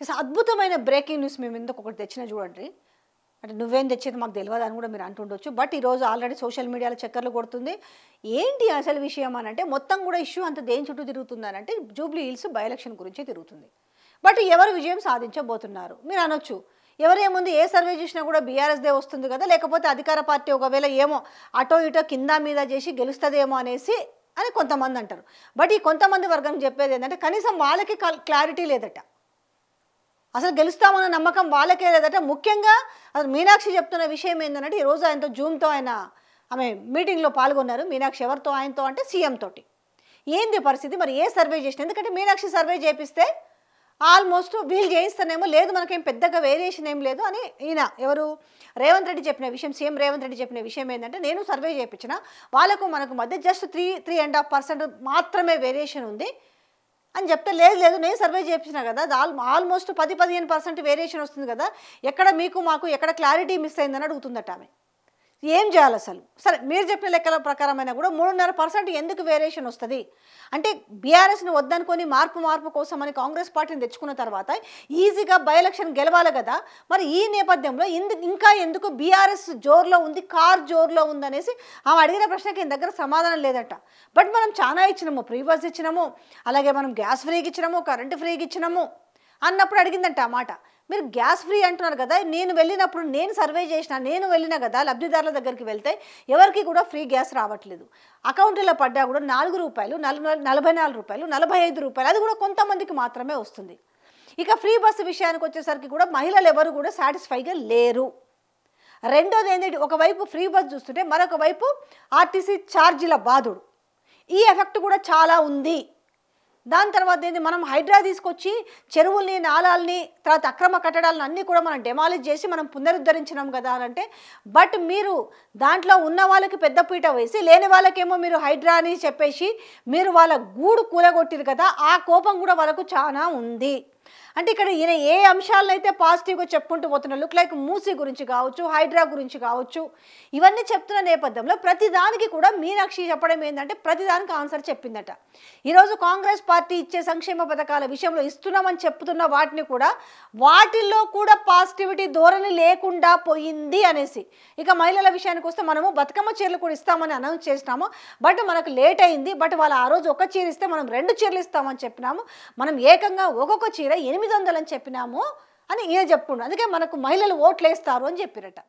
అద్భుతమైన breaking news మేము ఎందుకు ఒకటి తెచ్చినా చూడండి. అంటే నువ్వేం తెచ్చేది మాకు తెలియదు అని కూడా మీరు అంటుండొచ్చు. బట్ ఈరోజు ఆల్రెడీ సోషల్ మీడియాలో చక్కర్లు కొడుతుంది. ఏంటి అసలు విషయం అని అంటే మొత్తం కూడా ఇష్యూ అంత దేని చుట్టూ తిరుగుతుందని అంటే జూబ్లీ హిల్స్ బై ఎలక్షన్ గురించే తిరుగుతుంది. బట్ ఎవరు విజయం సాధించబోతున్నారు మీరు అనొచ్చు. ఎవరేముంది ఏ సర్వే చేసినా కూడా బీఆర్ఎస్దే వస్తుంది కదా, లేకపోతే అధికార పార్టీ ఒకవేళ ఏమో అటో ఇటో కింద మీద చేసి గెలుస్తుందేమో అనేసి అని కొంతమంది అంటారు. బట్ ఈ కొంతమంది వర్గం చెప్పేది ఏంటంటే కనీసం వాళ్ళకి క్లారిటీ లేదట, అసలు గెలుస్తామన్న నమ్మకం వాళ్ళకే లేదట. ముఖ్యంగా అసలు మీనాక్షి చెప్తున్న విషయం ఏంటంటే ఈరోజు ఆయనతో జూమ్తో ఆమె మీటింగ్లో పాల్గొన్నారు. మీనాక్షి ఎవరితో? ఆయనతో అంటే సీఎం తోటి. ఏంది పరిస్థితి మరి ఏ సర్వే చేసిన? ఎందుకంటే మీనాక్షి సర్వే చేపిస్తే ఆల్మోస్ట్ వీళ్ళు చేయిస్తానేమో, లేదు మనకేం పెద్దగా వేరియేషన్ ఏం లేదు అని ఈయన ఎవరు రేవంత్ రెడ్డి చెప్పిన విషయం, సీఎం రేవంత్ రెడ్డి చెప్పిన విషయం ఏంటంటే నేను సర్వే చేయించిన వాళ్ళకు మనకు మధ్య జస్ట్ 3.5% మాత్రమే వేరియేషన్ ఉంది అని చెప్తే, లేదు నేను సర్వే చేయించిన కదా, ఆల్మోస్ట్ 10-15% వేరియేషన్ వస్తుంది కదా, ఎక్కడ మీకు మాకు ఎక్కడ క్లారిటీ మిస్ అయిందని అడుగుతుందట ఆమె. ఏం చేయాలి అసలు? సరే మీరు చెప్పిన లెక్కల ప్రకారమైనా కూడా 3.5% ఎందుకు వేరియేషన్ వస్తుంది అంటే బీఆర్ఎస్ని వద్దనుకొని మార్పు కోసం అని కాంగ్రెస్ పార్టీని తెచ్చుకున్న తర్వాత ఈజీగా బై ఎలక్షన్ గెలవాలి కదా. మరి ఈ నేపథ్యంలో ఇంకా ఎందుకు బీఆర్ఎస్ జోరులో ఉంది, కార్ జోరులో ఉందనేసి ఆమె అడిగిన ప్రశ్నకి ఈయన దగ్గర సమాధానం లేదట. బట్ మనం చాలా ఇచ్చినాము, ఫ్రీ బస్ ఇచ్చినాము, అలాగే మనం గ్యాస్ ఫ్రీకి ఇచ్చినాము, కరెంటు ఫ్రీకి ఇచ్చినాము అన్నప్పుడు అడిగిందంట ఆ మాట. మీరు గ్యాస్ ఫ్రీ అంటున్నారు కదా, నేను వెళ్ళినప్పుడు నేను సర్వే చేసిన నేను వెళ్ళినా కదా లబ్ధిదారుల దగ్గరికి వెళ్తే ఎవరికి కూడా ఫ్రీ గ్యాస్ రావట్లేదు. అకౌంట్లో పడ్డా కూడా 4 రూపాయలు, 44 రూపాయలు, 45 రూపాయలు, అది కూడా కొంతమందికి మాత్రమే వస్తుంది. ఇక ఫ్రీ బస్సు విషయానికి వచ్చేసరికి కూడా మహిళలు ఎవరు కూడా సాటిస్ఫైగా లేరు. రెండోది ఏంటంటే ఒకవైపు ఫ్రీ బస్ చూస్తుంటే మరొక వైపు ఆర్టీసీ ఛార్జీల బాధుడు, ఈ ఎఫెక్ట్ కూడా చాలా ఉంది. దాని తర్వాత ఏంటి, మనం హైడ్రా తీసుకొచ్చి చెరువుల్ని నాలాల్ని తర్వాత అక్రమ కట్టడాలను అన్నీ కూడా మనం డెమాలిష్ చేసి మనం పునరుద్ధరించినాం కదా అని అంటే, బట్ మీరు దాంట్లో ఉన్న వాళ్ళకి పెద్దపీట వేసి లేని వాళ్ళకేమో మీరు హైడ్రా అని చెప్పేసి మీరు వాళ్ళ గూడు కూలగొట్టిరు కదా, ఆ కోపం కూడా వాళ్ళకు చాలా ఉంది. అంటే ఇక్కడ ఈయన ఏ అంశాలను అయితే పాజిటివ్గా చెప్పుకుంటూ పోతున్నారు, లుక్ లైక్ మూసీ గురించి కావచ్చు, హైడ్రా గురించి కావచ్చు, ఇవన్నీ చెప్తున్న నేపథ్యంలో ప్రతిదానికి కూడా మీనాక్షి చెప్పడం ఏంటంటే ప్రతిదానికి ఆన్సర్ చెప్పిందట. ఈరోజు కాంగ్రెస్ పార్టీ ఇచ్చే సంక్షేమ పథకాల విషయంలో ఇస్తున్నామని చెప్తున్న వాటిని కూడా వాటిల్లో కూడా పాజిటివిటీ ధోరణి లేకుండా పోయింది అనేసి. ఇక మహిళల విషయానికి వస్తే మనము బతుకమ్మ చీరలు కూడా ఇస్తామని అనౌన్స్ చేసినాము, బట్ మనకు లేట్ అయింది. బట్ వాళ్ళు ఆ రోజు ఒక చీర ఇస్తే మనం 2 చీరలు ఇస్తామని చెప్పినాము, మనం ఏకంగా ఒక్కొక్క చీర 800 అని చెప్పినాము అని ఈయన చెప్పుకుంటారు. అందుకే మనకు మహిళలు ఓట్లు వేస్తారు అని చెప్పిరట.